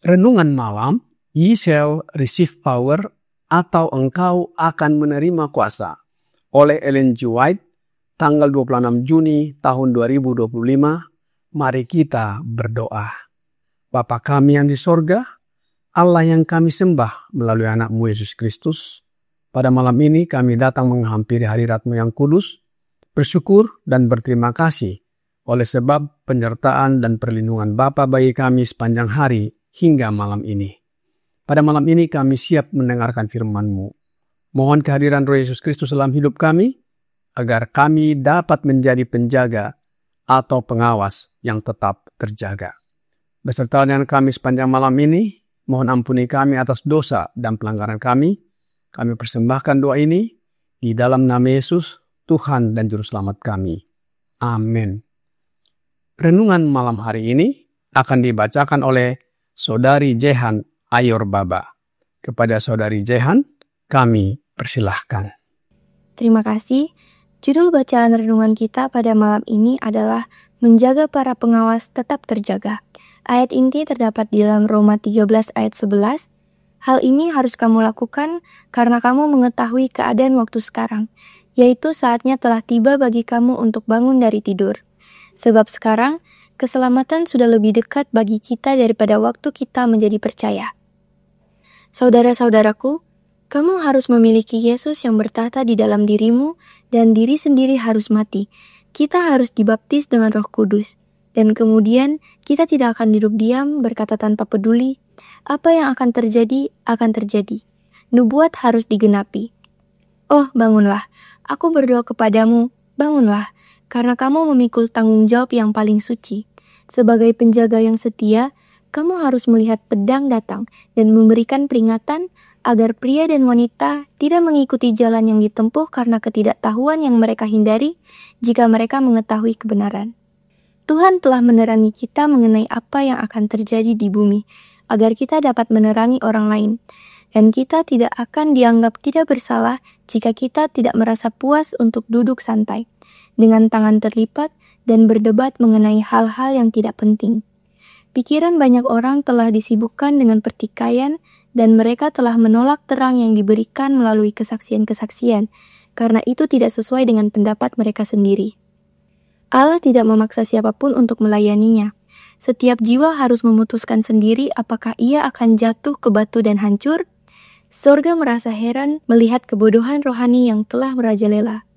Renungan malam, Ye shall receive power, atau engkau akan menerima kuasa, oleh Ellen G. White, tanggal 26 Juni tahun 2025. Mari kita berdoa. Bapa kami yang di sorga, Allah yang kami sembah melalui anak-Mu Yesus Kristus, pada malam ini kami datang menghampiri hadirat-Mu yang kudus, bersyukur dan berterima kasih oleh sebab penyertaan dan perlindungan Bapa bagi kami sepanjang hari hingga malam ini. Pada malam ini kami siap mendengarkan firman-Mu. Mohon kehadiran Roh Yesus Kristus dalam hidup kami, agar kami dapat menjadi penjaga atau pengawas yang tetap terjaga. Beserta dengan kami sepanjang malam ini, mohon ampuni kami atas dosa dan pelanggaran kami. Kami persembahkan doa ini di dalam nama Yesus, Tuhan dan Juru Selamat kami. Amin. Renungan malam hari ini akan dibacakan oleh Saudari Jehan Ayor Baba. Kepada Saudari Jehan, kami persilahkan. Terima kasih. Judul bacaan renungan kita pada malam ini adalah Menjaga para pengawas tetap terjaga. Ayat inti terdapat di dalam Roma 13 ayat 11. Hal ini harus kamu lakukan karena kamu mengetahui keadaan waktu sekarang, yaitu saatnya telah tiba bagi kamu untuk bangun dari tidur. Sebab sekarang, keselamatan sudah lebih dekat bagi kita daripada waktu kita menjadi percaya. Saudara-saudaraku, kamu harus memiliki Yesus yang bertahta di dalam dirimu dan diri sendiri harus mati. Kita harus dibaptis dengan Roh Kudus. Dan kemudian kita tidak akan hidup diam berkata tanpa peduli. Apa yang akan terjadi, akan terjadi. Nubuat harus digenapi. Oh, bangunlah. Aku berdoa kepadamu, bangunlah. Karena kamu memikul tanggung jawab yang paling suci. Sebagai penjaga yang setia, kamu harus melihat pedang datang dan memberikan peringatan agar pria dan wanita tidak mengikuti jalan yang ditempuh karena ketidaktahuan yang mereka hindari jika mereka mengetahui kebenaran. Tuhan telah menerangi kita mengenai apa yang akan terjadi di bumi, agar kita dapat menerangi orang lain. Dan kita tidak akan dianggap tidak bersalah jika kita tidak merasa puas untuk duduk santai, dengan tangan terlipat dan berdebat mengenai hal-hal yang tidak penting. Pikiran banyak orang telah disibukkan dengan pertikaian dan mereka telah menolak terang yang diberikan melalui kesaksian-kesaksian, karena itu tidak sesuai dengan pendapat mereka sendiri. Allah tidak memaksa siapapun untuk melayaninya. Setiap jiwa harus memutuskan sendiri apakah ia akan jatuh ke batu dan hancur. Sorga merasa heran melihat kebodohan rohani yang telah merajalela.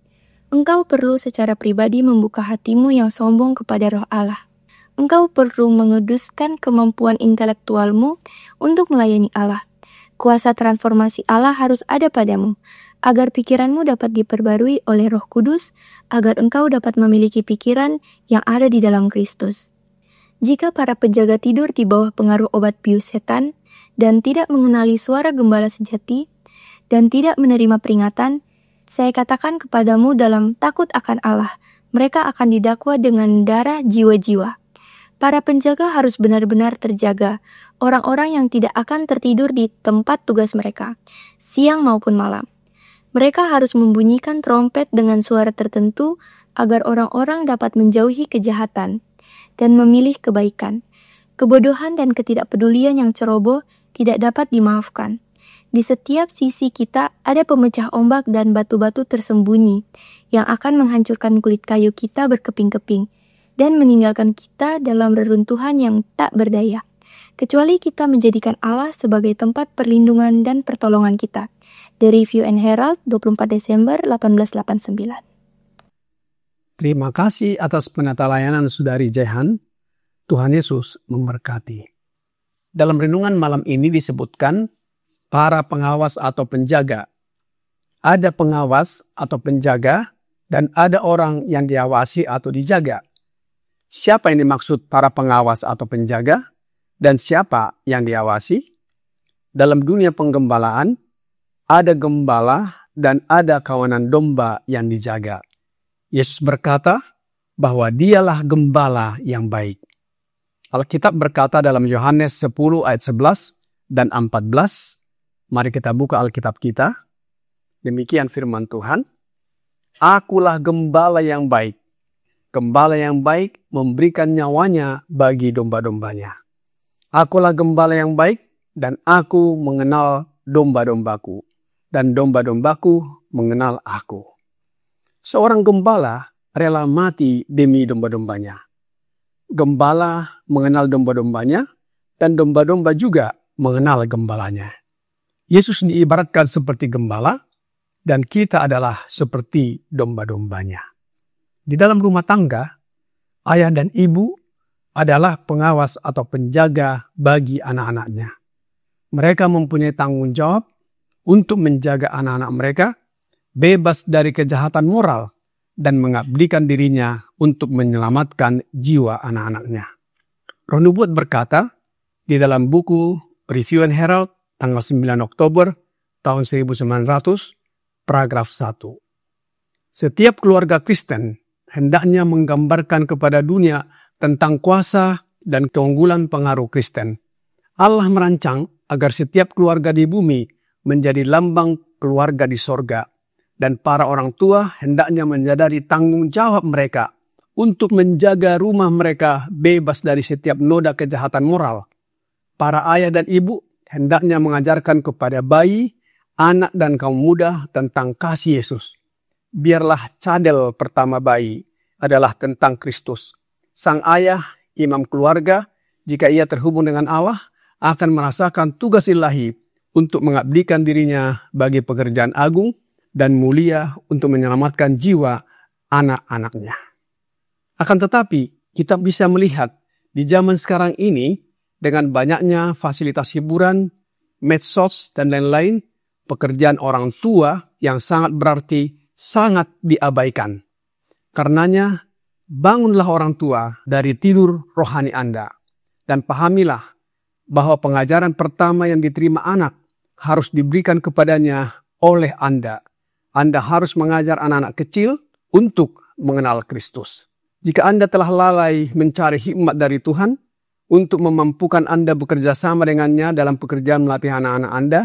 Engkau perlu secara pribadi membuka hatimu yang sombong kepada Roh Allah. Engkau perlu menguduskan kemampuan intelektualmu untuk melayani Allah. Kuasa transformasi Allah harus ada padamu, agar pikiranmu dapat diperbarui oleh Roh Kudus, agar engkau dapat memiliki pikiran yang ada di dalam Kristus. Jika para penjaga tidur di bawah pengaruh obat bius setan, dan tidak mengenali suara gembala sejati, dan tidak menerima peringatan, saya katakan kepadamu dalam takut akan Allah, mereka akan didakwa dengan darah jiwa-jiwa. Para penjaga harus benar-benar terjaga, orang-orang yang tidak akan tertidur di tempat tugas mereka, siang maupun malam. Mereka harus membunyikan trompet dengan suara tertentu agar orang-orang dapat menjauhi kejahatan dan memilih kebaikan. Kebodohan dan ketidakpedulian yang ceroboh tidak dapat dimaafkan. Di setiap sisi kita ada pemecah ombak dan batu-batu tersembunyi yang akan menghancurkan kulit kayu kita berkeping-keping dan meninggalkan kita dalam reruntuhan yang tak berdaya, kecuali kita menjadikan Allah sebagai tempat perlindungan dan pertolongan kita. Dari Review and Herald, 24 Desember 1889. Terima kasih atas penata layanan Saudari Jehan. Tuhan Yesus memberkati. Dalam renungan malam ini disebutkan para pengawas atau penjaga. Ada pengawas atau penjaga dan ada orang yang diawasi atau dijaga. Siapa yang dimaksud para pengawas atau penjaga dan siapa yang diawasi? Dalam dunia penggembalaan, ada gembala dan ada kawanan domba yang dijaga. Yesus berkata bahwa dialah gembala yang baik. Alkitab berkata dalam Yohanes 10 ayat 11 dan 14. Mari kita buka Alkitab kita. Demikian firman Tuhan. Akulah gembala yang baik. Gembala yang baik memberikan nyawanya bagi domba-dombanya. Akulah gembala yang baik, dan aku mengenal domba-dombaku, dan domba-dombaku mengenal aku. Seorang gembala rela mati demi domba-dombanya. Gembala mengenal domba-dombanya, dan domba-domba juga mengenal gembalanya. Yesus diibaratkan seperti gembala, dan kita adalah seperti domba-dombanya. Di dalam rumah tangga, ayah dan ibu adalah pengawas atau penjaga bagi anak-anaknya. Mereka mempunyai tanggung jawab untuk menjaga anak-anak mereka bebas dari kejahatan moral dan mengabdikan dirinya untuk menyelamatkan jiwa anak-anaknya. Roh Nubuat berkata di dalam buku Review and Herald tanggal 9 Oktober tahun 1900, paragraf 1. Setiap keluarga Kristen hendaknya menggambarkan kepada dunia tentang kuasa dan keunggulan pengaruh Kristen. Allah merancang agar setiap keluarga di bumi menjadi lambang keluarga di sorga, dan para orang tua hendaknya menyadari tanggung jawab mereka untuk menjaga rumah mereka bebas dari setiap noda kejahatan moral. Para ayah dan ibu hendaknya mengajarkan kepada bayi, anak dan kaum muda tentang kasih Yesus. Biarlah cadel pertama bayi adalah tentang Kristus. Sang ayah, imam keluarga, jika ia terhubung dengan Allah, akan merasakan tugas ilahi untuk mengabdikan dirinya bagi pekerjaan agung dan mulia untuk menyelamatkan jiwa anak-anaknya. Akan tetapi, kita bisa melihat di zaman sekarang ini, dengan banyaknya fasilitas hiburan, medsos, dan lain-lain, pekerjaan orang tua yang sangat berarti sangat diabaikan. Karenanya, bangunlah orang tua dari tidur rohani Anda, dan pahamilah bahwa pengajaran pertama yang diterima anak harus diberikan kepadanya oleh Anda. Anda harus mengajar anak-anak kecil untuk mengenal Kristus. Jika Anda telah lalai mencari hikmat dari Tuhan untuk memampukan Anda bekerja sama dengannya dalam pekerjaan melatih anak-anak Anda,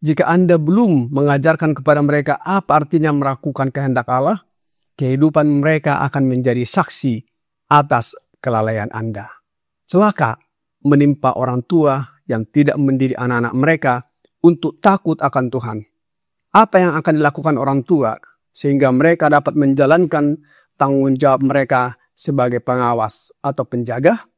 jika Anda belum mengajarkan kepada mereka apa artinya melakukan kehendak Allah, kehidupan mereka akan menjadi saksi atas kelalaian Anda. Celaka menimpa orang tua yang tidak mendidik anak-anak mereka untuk takut akan Tuhan. Apa yang akan dilakukan orang tua sehingga mereka dapat menjalankan tanggung jawab mereka sebagai pengawas atau penjaga?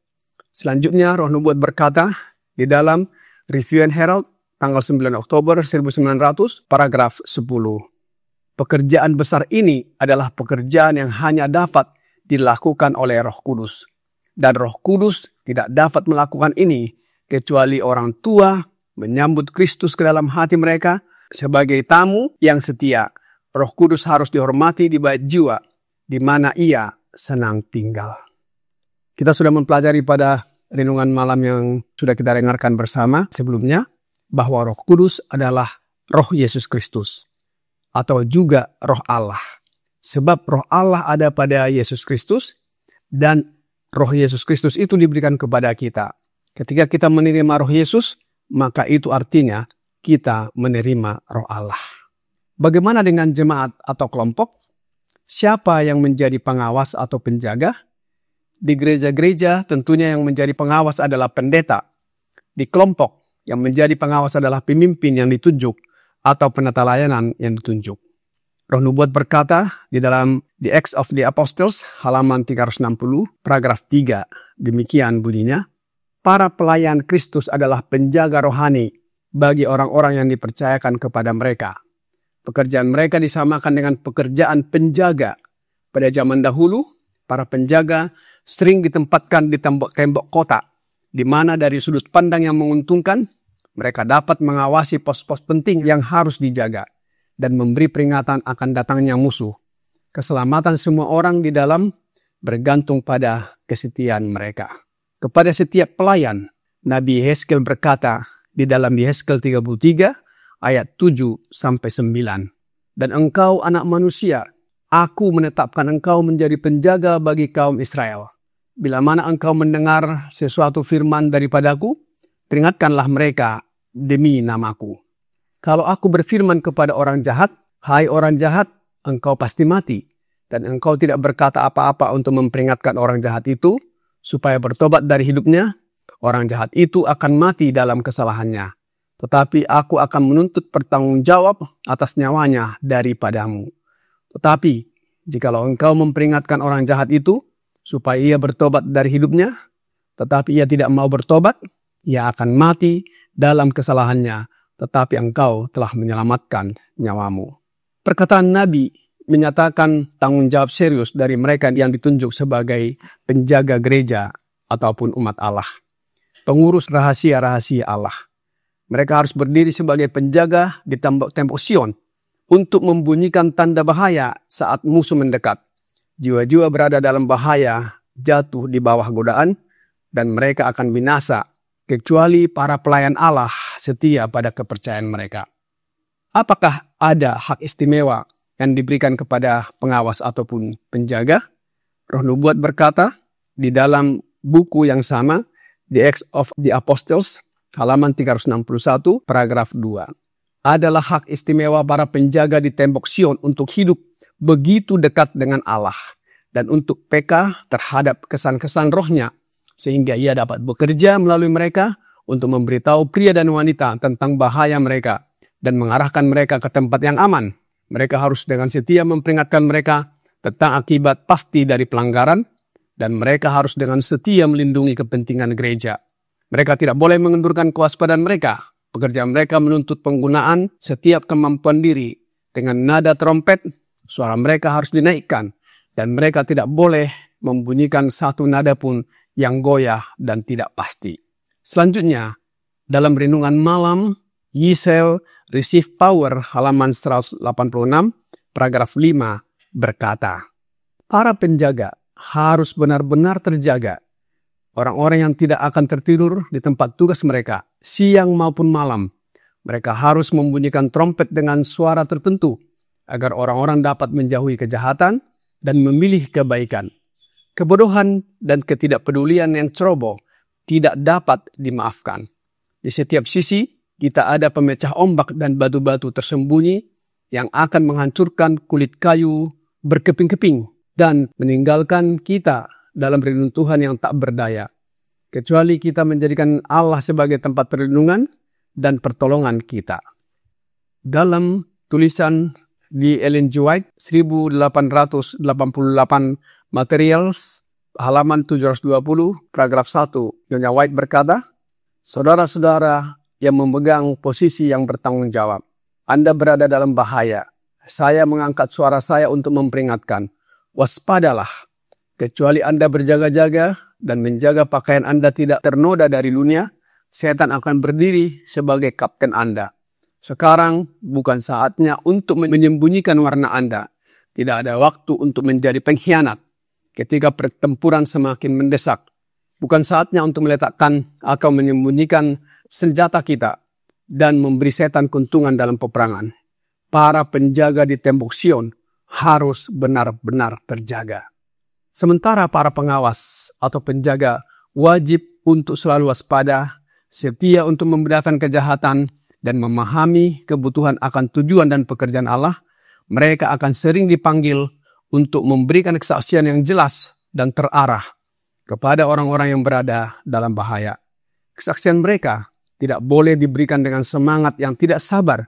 Selanjutnya, Roh Nubuat berkata di dalam Review and Herald tanggal 9 Oktober 1900, paragraf 10. Pekerjaan besar ini adalah pekerjaan yang hanya dapat dilakukan oleh Roh Kudus. Dan Roh Kudus tidak dapat melakukan ini kecuali orang tua menyambut Kristus ke dalam hati mereka sebagai tamu yang setia. Roh Kudus harus dihormati di bait jiwa di mana ia senang tinggal. Kita sudah mempelajari pada renungan malam yang sudah kita dengarkan bersama sebelumnya bahwa Roh Kudus adalah Roh Yesus Kristus atau juga Roh Allah. Sebab Roh Allah ada pada Yesus Kristus dan Roh Yesus Kristus itu diberikan kepada kita. Ketika kita menerima Roh Yesus, maka itu artinya kita menerima Roh Allah. Bagaimana dengan jemaat atau kelompok? Siapa yang menjadi pengawas atau penjaga? Di gereja-gereja tentunya yang menjadi pengawas adalah pendeta. Di kelompok yang menjadi pengawas adalah pemimpin yang ditunjuk atau penata layanan yang ditunjuk. Roh Nubuat berkata di dalam The Acts of the Apostles halaman 360 paragraf 3, demikian bunyinya, para pelayan Kristus adalah penjaga rohani bagi orang-orang yang dipercayakan kepada mereka. Pekerjaan mereka disamakan dengan pekerjaan penjaga. Pada zaman dahulu, para penjaga sering ditempatkan di tembok-tembok kota, di mana dari sudut pandang yang menguntungkan, mereka dapat mengawasi pos-pos penting yang harus dijaga dan memberi peringatan akan datangnya musuh. Keselamatan semua orang di dalam bergantung pada kesetiaan mereka. Kepada setiap pelayan, Nabi Yehezkiel berkata di dalam Yehezkiel 33 ayat 7-9. Dan engkau anak manusia, aku menetapkan engkau menjadi penjaga bagi kaum Israel. Bila mana engkau mendengar sesuatu firman daripadaku, peringatkanlah mereka demi namaku. Kalau aku berfirman kepada orang jahat, hai orang jahat, engkau pasti mati. Dan engkau tidak berkata apa-apa untuk memperingatkan orang jahat itu, supaya bertobat dari hidupnya, Orang jahat itu akan mati dalam kesalahannya, tetapi aku akan menuntut pertanggungjawab atas nyawanya daripadamu. Tetapi, jikalau engkau memperingatkan orang jahat itu, supaya ia bertobat dari hidupnya, tetapi ia tidak mau bertobat, ia akan mati dalam kesalahannya, tetapi engkau telah menyelamatkan nyawamu. Perkataan Nabi menyatakan tanggung jawab serius dari mereka yang ditunjuk sebagai penjaga gereja ataupun umat Allah. Pengurus rahasia-rahasia Allah. Mereka harus berdiri sebagai penjaga di tembok Sion untuk membunyikan tanda bahaya saat musuh mendekat. Jiwa-jiwa berada dalam bahaya, jatuh di bawah godaan, dan mereka akan binasa, kecuali para pelayan Allah setia pada kepercayaan mereka. Apakah ada hak istimewa yang diberikan kepada pengawas ataupun penjaga? Roh Nubuat berkata di dalam buku yang sama, The Acts of the Apostles, halaman 361, paragraf 2. Adalah hak istimewa para penjaga di tembok Sion untuk hidup begitu dekat dengan Allah dan untuk peka terhadap kesan-kesan rohnya, sehingga ia dapat bekerja melalui mereka untuk memberitahu pria dan wanita tentang bahaya mereka dan mengarahkan mereka ke tempat yang aman. Mereka harus dengan setia memperingatkan mereka tentang akibat pasti dari pelanggaran, dan mereka harus dengan setia melindungi kepentingan gereja. Mereka tidak boleh mengendurkan kewaspadaan mereka. Pekerjaan mereka menuntut penggunaan setiap kemampuan diri. Dengan nada trompet, suara mereka harus dinaikkan, dan mereka tidak boleh membunyikan satu nada pun yang goyah dan tidak pasti. Selanjutnya, dalam renungan malam, Yisrael Receive Power, halaman 186, paragraf 5, berkata, para penjaga harus benar-benar terjaga. Orang-orang yang tidak akan tertidur di tempat tugas mereka, siang maupun malam. Mereka harus membunyikan trompet dengan suara tertentu, agar orang-orang dapat menjauhi kejahatan dan memilih kebaikan. Kebodohan dan ketidakpedulian yang ceroboh tidak dapat dimaafkan. Di setiap sisi, kita ada pemecah ombak dan batu-batu tersembunyi yang akan menghancurkan kulit kayu berkeping-keping dan meninggalkan kita dalam reruntuhan yang tak berdaya, kecuali kita menjadikan Allah sebagai tempat perlindungan dan pertolongan kita. Dalam tulisan di Ellen G. White 1888 Materials, halaman 720, paragraf 1, Nyonya White berkata, saudara-saudara yang memegang posisi yang bertanggung jawab, Anda berada dalam bahaya. Saya mengangkat suara saya untuk memperingatkan, waspadalah, kecuali Anda berjaga-jaga dan menjaga pakaian Anda tidak ternoda dari dunia, setan akan berdiri sebagai kapten Anda. Sekarang bukan saatnya untuk menyembunyikan warna Anda. Tidak ada waktu untuk menjadi pengkhianat ketika pertempuran semakin mendesak. Bukan saatnya untuk meletakkan atau menyembunyikan senjata kita dan memberi setan keuntungan dalam peperangan. Para penjaga di tembok Sion harus benar-benar terjaga. Sementara para pengawas atau penjaga wajib untuk selalu waspada, setia untuk membedakan kejahatan, dan memahami kebutuhan akan tujuan dan pekerjaan Allah, mereka akan sering dipanggil untuk memberikan kesaksian yang jelas dan terarah kepada orang-orang yang berada dalam bahaya. Kesaksian mereka tidak boleh diberikan dengan semangat yang tidak sabar,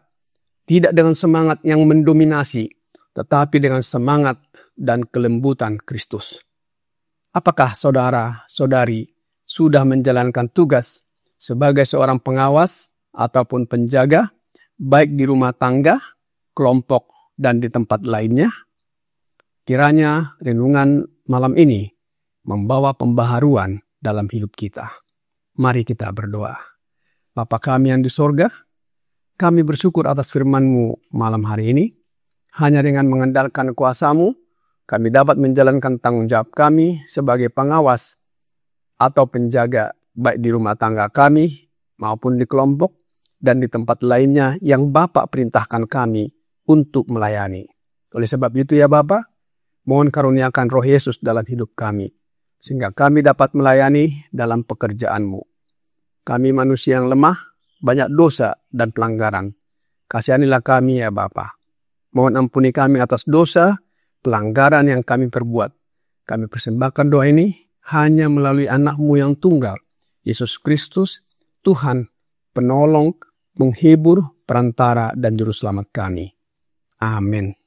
tidak dengan semangat yang mendominasi, tetapi dengan semangat dan kelembutan Kristus. Apakah saudara-saudari sudah menjalankan tugas sebagai seorang pengawas ataupun penjaga, baik di rumah tangga, kelompok, dan di tempat lainnya? Kiranya renungan malam ini membawa pembaharuan dalam hidup kita. Mari kita berdoa. Bapa kami yang di sorga, kami bersyukur atas firman-Mu malam hari ini. Hanya dengan mengandalkan kuasa-Mu, kami dapat menjalankan tanggung jawab kami sebagai pengawas atau penjaga, baik di rumah tangga kami maupun di kelompok dan di tempat lainnya yang Bapa perintahkan kami untuk melayani. Oleh sebab itu ya Bapa, mohon karuniakan Roh Yesus dalam hidup kami, sehingga kami dapat melayani dalam pekerjaan-Mu. Kami manusia yang lemah, banyak dosa dan pelanggaran. Kasihanilah kami ya Bapa. Mohon ampuni kami atas dosa, pelanggaran yang kami perbuat. Kami persembahkan doa ini hanya melalui anak-Mu yang tunggal, Yesus Kristus, Tuhan, penolong, menghibur, perantara, dan juru selamat kami. Amin.